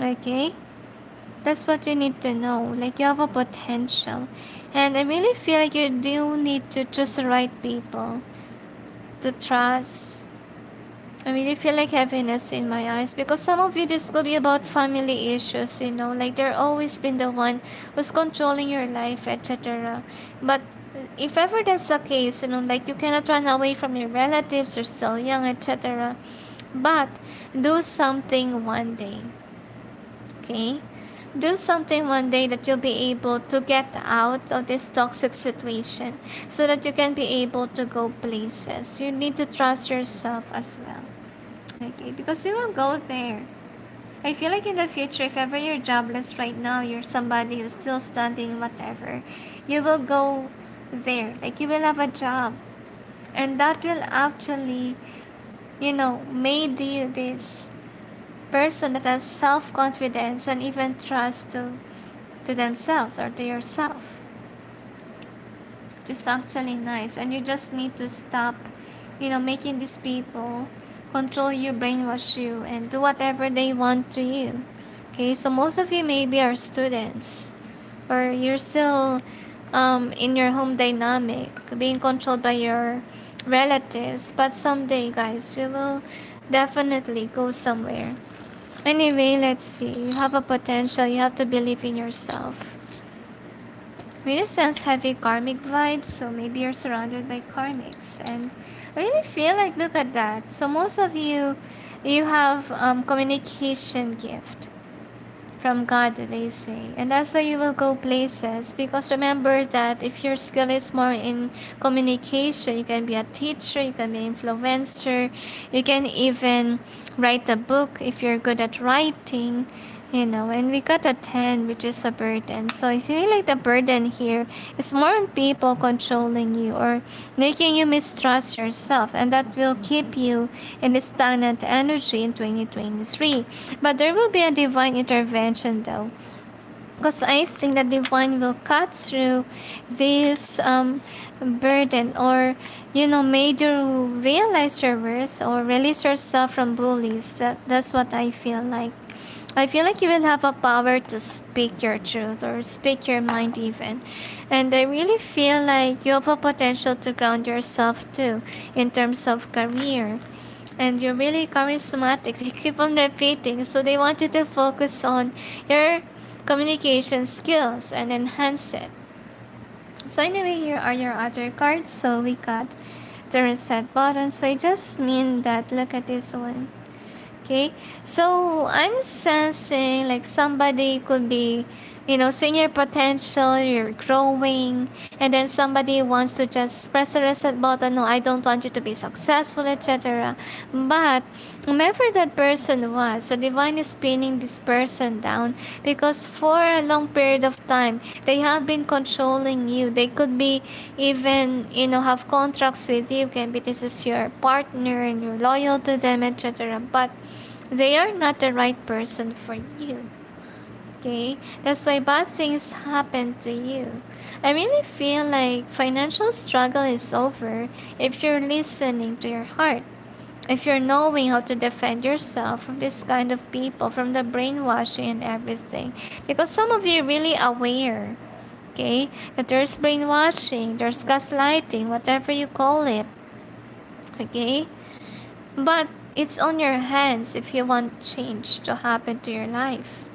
Okay? That's what you need to know. Like you have a potential. And I really feel like you do need to choose the right people to trust. I really feel like happiness in my eyes because some of you, this could be about family issues, like they're always been the one who's controlling your life, etc. But if ever that's the case, like you cannot run away from your relatives, you're still young, etc. But do something one day. Okay? Do something one day that you'll be able to get out of this toxic situation so that you can be able to go places. You need to trust yourself as well. Okay, because you will go there. I feel like in the future, if ever you're jobless right now, you're somebody who's still studying, whatever, you will go there. Like you will have a job. And that will actually, made you this person that has self-confidence and even trust to themselves or to yourself. Which is actually nice. And you just need to stop, making these people control you, brainwash you, and do whatever they want to you. Okay, so most of you maybe are students, or you're still in your home dynamic, being controlled by your relatives. But someday, guys, you will definitely go somewhere. Anyway, let's see. You have a potential. You have to believe in yourself. Really sense heavy karmic vibes, so maybe you're surrounded by karmics, and I really feel like, look at that. So most of you You have communication gift from God, they say. And that's why you will go places. Because remember that if your skill is more in communication, you can be a teacher, you can be an influencer, you can even write a book if you're good at writing. And we got a 10, which is a burden. So I feel like the burden here is more on people controlling you or making you mistrust yourself, and that will keep you in a stagnant energy in 2023. But there will be a divine intervention though, because I think the divine will cut through this burden, or made you realize your worth or release yourself from bullies. That's what I feel like. I feel like you will have a power to speak your truth or speak your mind even. And I really feel like you have a potential to ground yourself too in terms of career. And you're really charismatic. They keep on repeating. So they want you to focus on your communication skills and enhance it. So anyway, here are your other cards. So we got the reset button. So I just mean that look at this one. Okay, so I'm sensing like somebody could be, seeing your potential, you're growing, and then somebody wants to just press the reset button. No, I don't want you to be successful, etc. But whomever that person was, the divine is pinning this person down because for a long period of time, they have been controlling you. They could be even, have contracts with you. Can be this is your partner and you're loyal to them, etc. But they are not the right person for you. Okay? That's why bad things happen to you. I really feel like financial struggle is over if you're listening to your heart. If you're knowing how to defend yourself from this kind of people, from the brainwashing and everything. Because some of you are really aware, okay, that there's brainwashing, there's gaslighting, whatever you call it. Okay? But it's on your hands if you want change to happen to your life.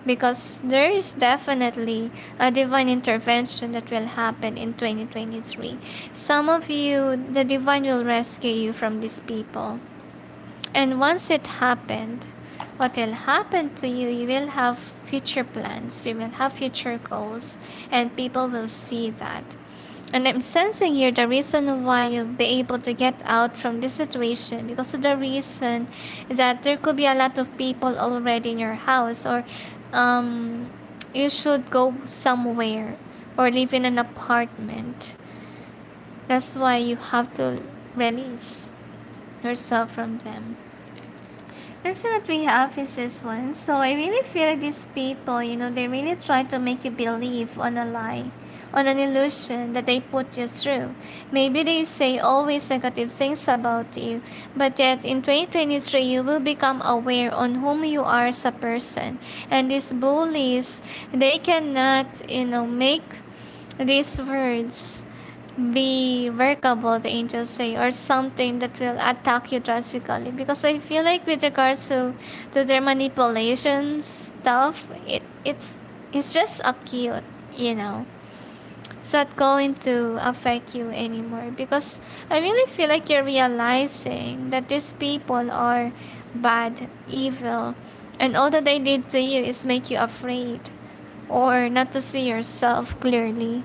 Because there is definitely a divine intervention that will happen in 2023. Some of you, the divine will rescue you from these people. And once it happened, what will happen to you, you will have future plans, you will have future goals, and people will see that. And I'm sensing here the reason why you'll be able to get out from this situation because of the reason that there could be a lot of people already in your house, or you should go somewhere or live in an apartment. That's why you have to release yourself from them. Next that we have is this one. So I really feel like these people, they really try to make you believe on a lie, on an illusion that they put you through. Maybe they say always negative things about you, but yet in 2023 you will become aware on whom you are as a person. And these bullies, they cannot, make these words be workable, the angels say, or something that will attack you drastically. Because I feel like with regards to their manipulation stuff, it's just acute, It's not going to affect you anymore. Because I really feel like you're realizing that these people are bad, evil, and all that they did to you is make you afraid or not to see yourself clearly,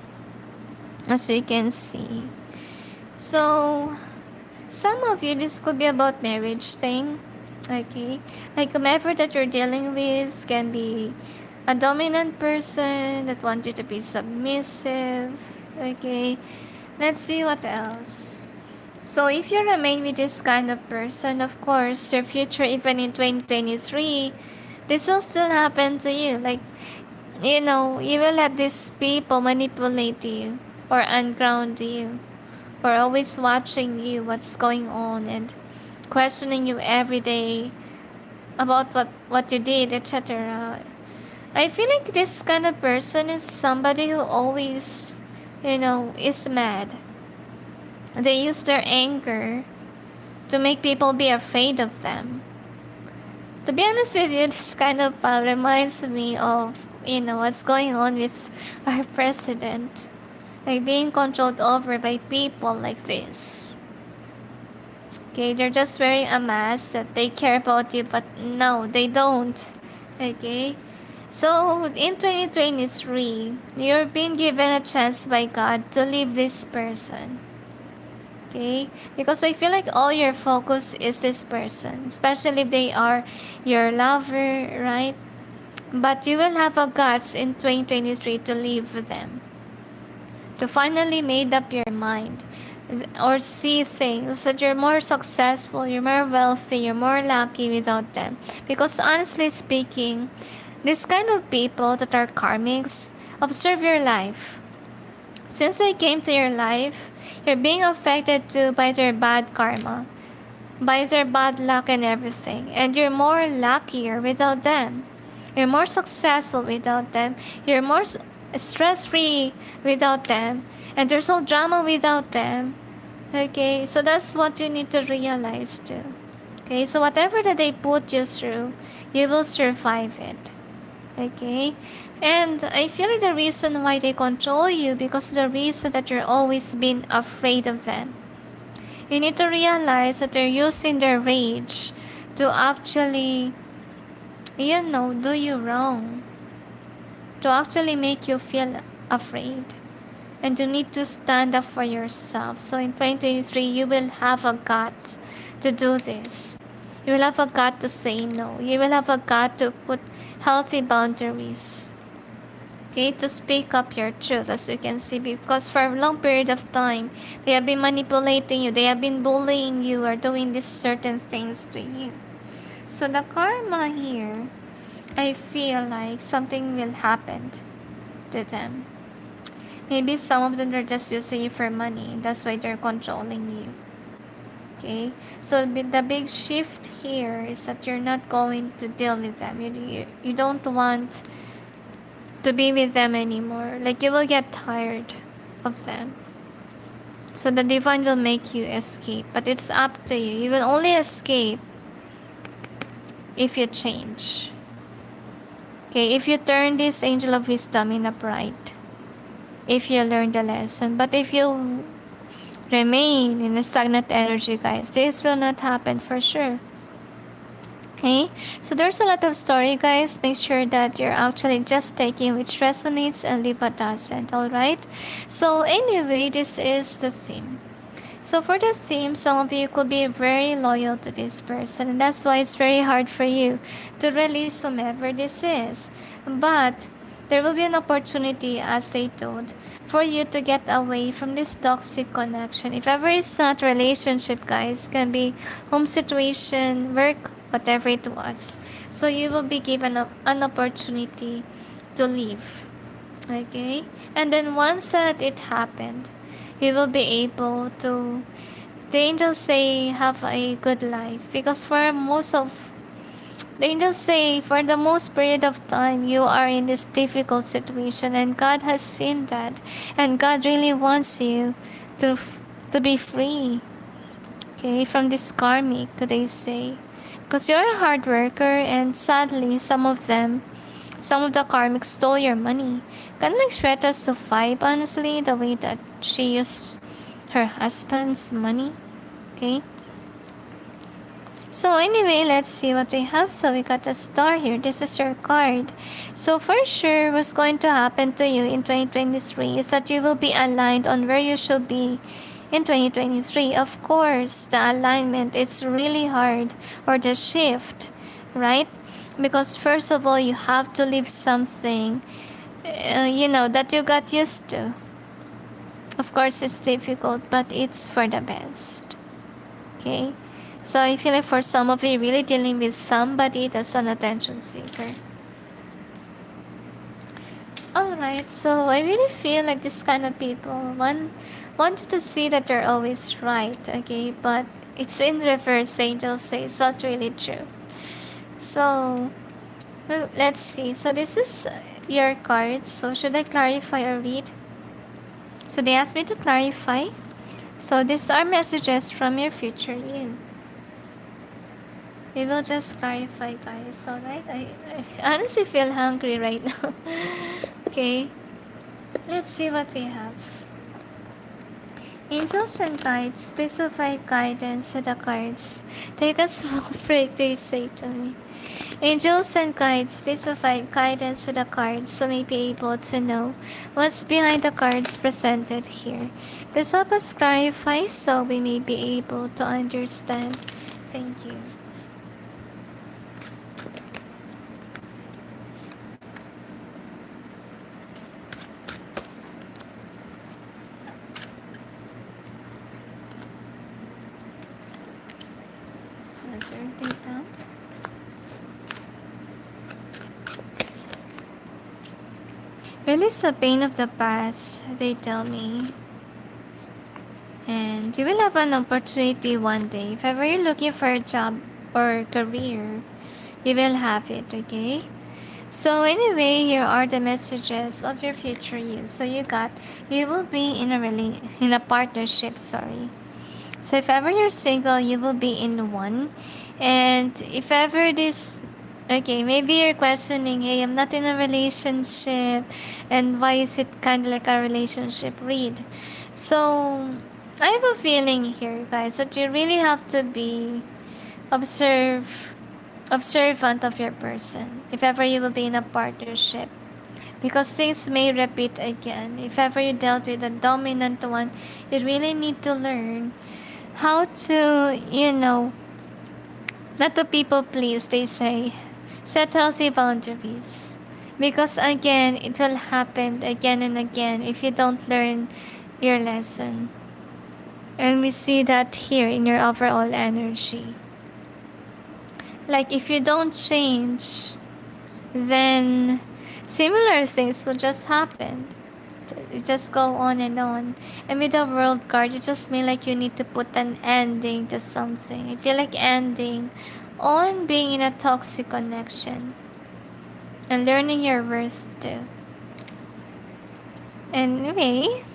as you can see. So, some of you, this could be about marriage thing. Okay? Like whomever that you're dealing with can be a dominant person that wants you to be submissive. Okay? Let's see what else. So, if you remain with this kind of person, of course, your future, even in 2023, this will still happen to you. Like, you will let these people manipulate you or unground you, or always watching you, what's going on, and questioning you every day about what you did, etc. I feel like this kind of person is somebody who always, is mad. They use their anger to make people be afraid of them. To be honest with you, this kind of reminds me of, what's going on with our president. Like being controlled over by people like this. Okay, they're just wearing a mask that they care about you, but no, they don't. Okay, so in 2023, you're being given a chance by God to leave this person. Okay, because I feel like all your focus is this person, especially if they are your lover, right? But you will have a guts in 2023 to leave them, to finally made up your mind or see things that you're more successful, you're more wealthy, you're more lucky without them. Because honestly speaking, this kind of people that are karmics observe your life. Since they came to your life, you're being affected too by their bad karma, by their bad luck and everything. And you're more luckier without them. You're more successful without them. You're more stress free without them. And there's no drama without them. Okay, so that's what you need to realize too. Okay, so whatever that they put you through, you will survive it. Okay, and I feel like the reason why they control you because the reason that you're always been afraid of them. You need to realize that they're using their rage to actually, do you wrong, to actually make you feel afraid. And you need to stand up for yourself. So in 2023, you will have a gut to do this. You will have a gut to say no. You will have a gut to put healthy boundaries. Okay, to speak up your truth, as you can see, because for a long period of time, they have been manipulating you, they have been bullying you, or doing these certain things to you. So the karma here, I feel like something will happen to them. Maybe some of them are just using you for money. That's why they're controlling you. Okay? So the big shift here is that you're not going to deal with them. You don't want to be with them anymore. Like you will get tired of them. So the divine will make you escape. But it's up to you. You will only escape if you change. Okay? If you turn this angel of wisdom in upright. If you learn the lesson. But if you remain in a stagnant energy, guys, this will not happen for sure. Okay, so there's a lot of story, guys. Make sure that you're actually just taking which resonates and leave what doesn't. All right, so anyway, this is the theme. So for the theme, some of you could be very loyal to this person, and that's why it's very hard for you to release whomever this is. But there will be an opportunity, as they told, for you to get away from this toxic connection. If ever it's not relationship, guys, can be home situation, work, whatever it was. So you will be given an opportunity to leave. Okay? And then once that it happened, you will be able to, the angels say, have a good life. Because for most of the angels say, for the most period of time, you are in this difficult situation, and God has seen that, and God really wants you to be free, okay, from this karmic that they say, because you're a hard worker, and sadly, some of the karmics stole your money. Kind of like Shweta to 5, honestly, the way that she used her husband's money, okay. So anyway, let's see what we have. So we got a star here. This is your card. So for sure, what's going to happen to you in 2023 is that you will be aligned on where you should be in 2023. Of course, the alignment is really hard, or the shift, right? Because first of all, you have to leave something, that you got used to. Of course, it's difficult, but it's for the best. Okay? So I feel like for some of you, really dealing with somebody that's an attention seeker. Alright, so I really feel like this kind of people want you to see that they're always right, okay? But it's in reverse, angels say. It's not really true. So, let's see. So this is your cards. So should I clarify or read? So they asked me to clarify. So these are messages from your future you. We will just clarify, guys. Alright? I honestly feel hungry right now. Okay. Let's see what we have. Angels and guides, please provide guidance to the cards. Take a small break, they say to me. Angels and guides, please provide guidance to the cards so we may be able to know what's behind the cards presented here. Please help us clarify so we may be able to understand. Thank you. Let's write down. Release the pain of the past, they tell me. And you will have an opportunity one day. If ever you're looking for a job or career, you will have it, okay? So anyway, here are the messages of your future you. So you will be in a partnership, sorry. So if ever you're single, you will be in one. And if ever this, okay, maybe you're questioning, hey, I'm not in a relationship, and why is it kind of like a relationship? Read. So I have a feeling here, guys, that you really have to be observant of your person. If ever you will be in a partnership, because things may repeat again. If ever you dealt with a dominant one, you really need to learn how to, not to people please, they say. Set healthy boundaries. Because again, it will happen again and again if you don't learn your lesson. And we see that here in your overall energy. Like if you don't change, then similar things will just happen. It just go on and on. And with the world card, it just mean like you need to put an ending to something. I feel like ending on being in a toxic connection and learning your worth too. Anyway,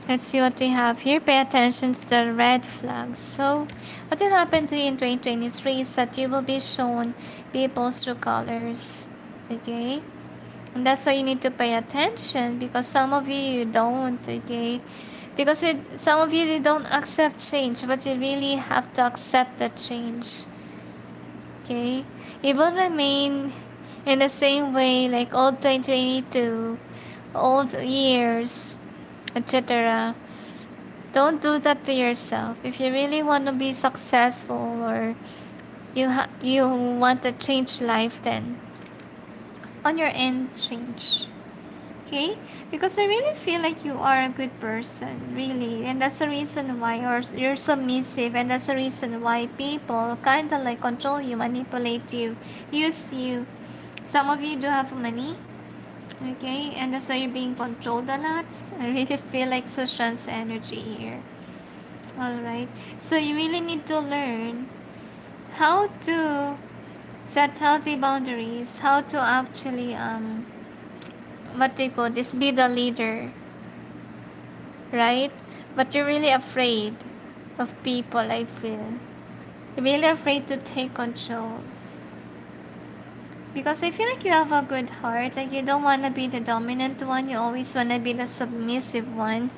let's see what we have here. Pay attention to the red flags. So, what will happen to you in 2023 is that you will be shown people's true colors. Okay? And that's why you need to pay attention, because some of you don't, okay? Because some of you don't accept change, but you really have to accept the change. Okay? You will remain in the same way like old 2022, old years, etc. Don't do that to yourself. If you really want to be successful, or you want to change life, then on your end, change. Okay? Because I really feel like you are a good person, really. And that's the reason why you're submissive, and that's the reason why people kind of like control you, manipulate you, use you. Some of you do have money, okay? And that's why you're being controlled a lot. I really feel like Sushan's energy here. Alright? So you really need to learn how to set healthy boundaries, how to actually what do you call this, be the leader, right? But you're really afraid of people, I feel. You're really afraid to take control. Because I feel like you have a good heart. Like you don't want to be the dominant one. You always want to be the submissive one.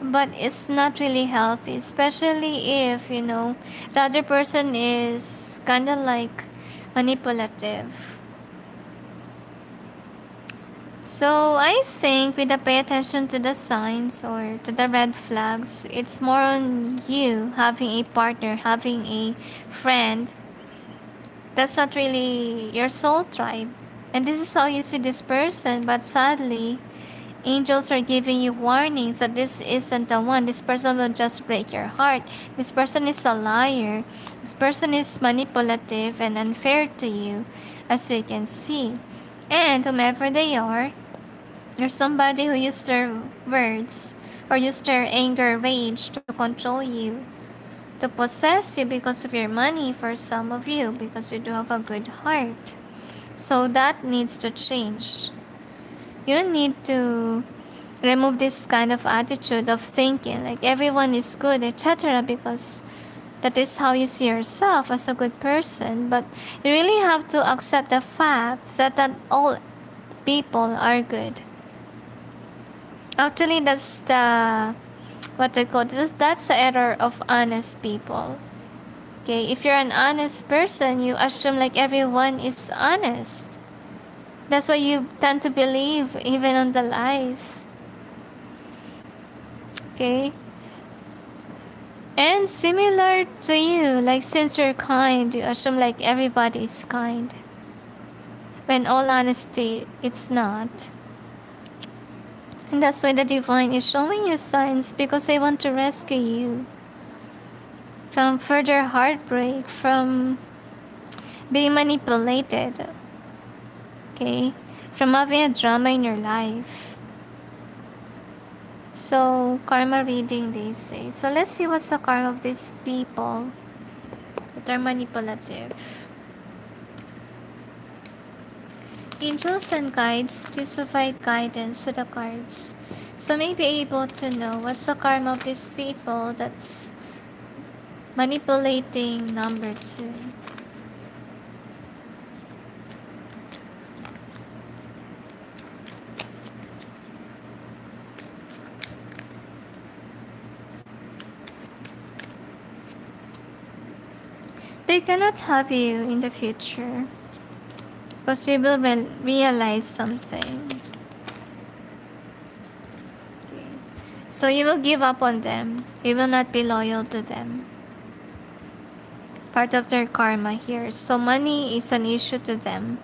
But it's not really healthy. Especially if, the other person is kind of like manipulative. So I think with the pay attention to the signs or to the red flags, it's more on you having a partner, having a friend. That's not really your soul tribe. And this is how you see this person, but sadly, angels are giving you warnings that this isn't the one. This person will just break your heart. This person is a liar. This person is manipulative and unfair to you, as you can see. And whomever they are, there's somebody who used their words or used their anger, rage to control you, to possess you because of your money, for some of you, because you do have a good heart. So that needs to change. You need to remove this kind of attitude of thinking like everyone is good, etc., because that is how you see yourself as a good person. But you really have to accept the fact that not all people are good. Actually, that's the what I call this. That's the error of honest people. Okay, if you're an honest person, you assume like everyone is honest. That's why you tend to believe even on the lies. Okay? And similar to you, like since you're kind, you assume like everybody is kind. When all honesty, it's not. And that's why the divine is showing you signs because they want to rescue you from further heartbreak, from being manipulated. Okay? From having a drama in your life. So, karma reading, they say. So, let's see what's the karma of these people that are manipulative. Angels and guides, please provide guidance to the cards. So, may be able to know what's the karma of these people that's manipulating number 2. They cannot have you in the future because you will realize something. Okay. So you will give up on them. You will not be loyal to them. Part of their karma here. So money is an issue to them.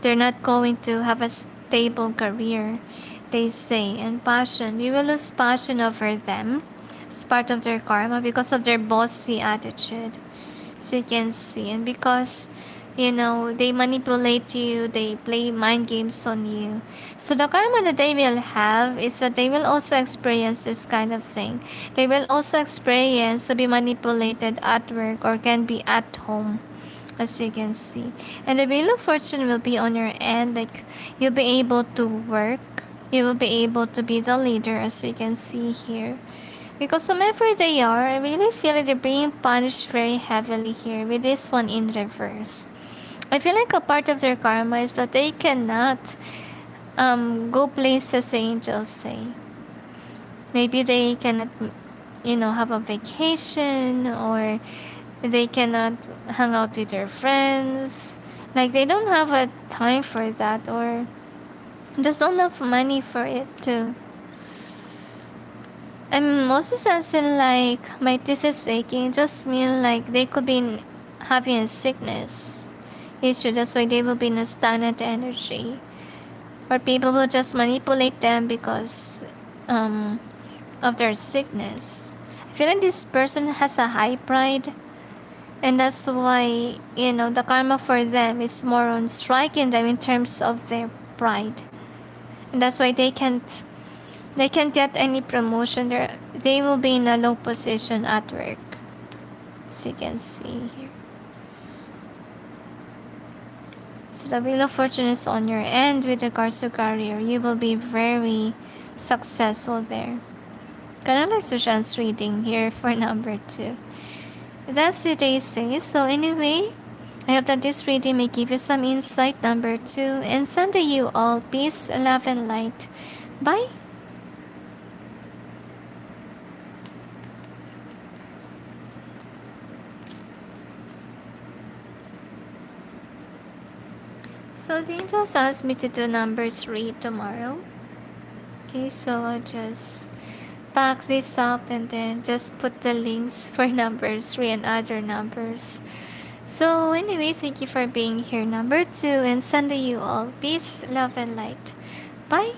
They're not going to have a stable career, they say. And passion, you will lose passion over them. It's part of their karma because of their bossy attitude. So you can see. And because, they manipulate you, they play mind games on you. So the karma that they will have is that they will also experience this kind of thing. They will also experience to be manipulated at work or can be at home, as you can see. And the wheel of fortune will be on your end. Like, you'll be able to work. You will be able to be the leader, as you can see here. Because whomever they are, I really feel like they're being punished very heavily here with this one in reverse. I feel like a part of their karma is that they cannot go places the angels say. Maybe they cannot, have a vacation, or they cannot hang out with their friends. Like, they don't have a time for that, or just don't have money for it too. I'm also sensing like my teeth is aching. Just mean like they could be having a sickness issue. That's why they will be in a stagnant energy. Or people will just manipulate them because of their sickness. I feel like this person has a high pride. And that's why, the karma for them is more on striking them in terms of their pride. And that's why they can't get any promotion. They will be in a low position at work. So you can see here. So the wheel of fortune is on your end with regards to career. You will be very successful there. Kind of like Sushan's reading here for number 2. That's it, they say. So anyway, I hope that this reading may give you some insight, number 2. And send to you all peace, love, and light. Bye. So the angels asked me to do number 3 tomorrow. Okay, so I'll just pack this up and then just put the links for number 3 and other numbers. So anyway, thank you for being here, number 2, and sending you all peace, love, and light. Bye.